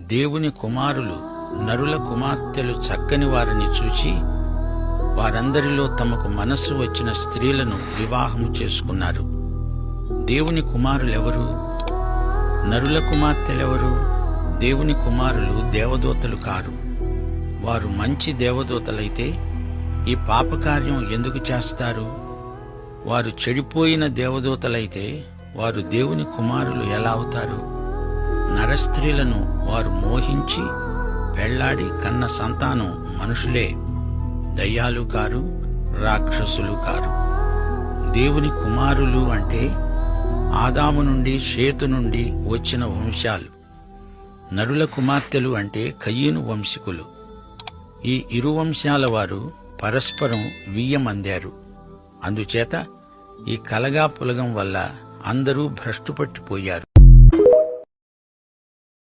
దేవుని కుమారులు నరుల కుమార్తెలు చక్కని వారిని చూచి వారందరిలో తమకు మనస్సు వచ్చిన స్త్రీలను వివాహము చేసుకున్నారు. దేవుని కుమారులెవరు? నరుల కుమార్తెలెవరు? దేవుని కుమారులు దేవదూతలు కారు. వారు మంచి దేవదూతలైతే ఈ పాపకార్యం ఎందుకు చేస్తారు? వారు చెడిపోయిన దేవదూతలైతే వారు దేవుని కుమారులు ఎలా అవుతారు? నరస్త్రీలను వారు మోహించి పెళ్లాడి కన్న సంతానం మనుషులే, దయ్యాలు కారు, రాక్షసులు కారు. దేవుని కుమారులు అంటే ఆదాము నుండి షేతు నుండి వచ్చిన వంశాలు. నరుల కుమార్తెలు అంటే కయీను వంశీకులు. ఈ ఇరు వంశాల వారు పరస్పరం వియ్యమందారు. అందుచేత ఈ కలగా పులగం వల్ల అందరూ భ్రష్టుపట్టిపోయారు.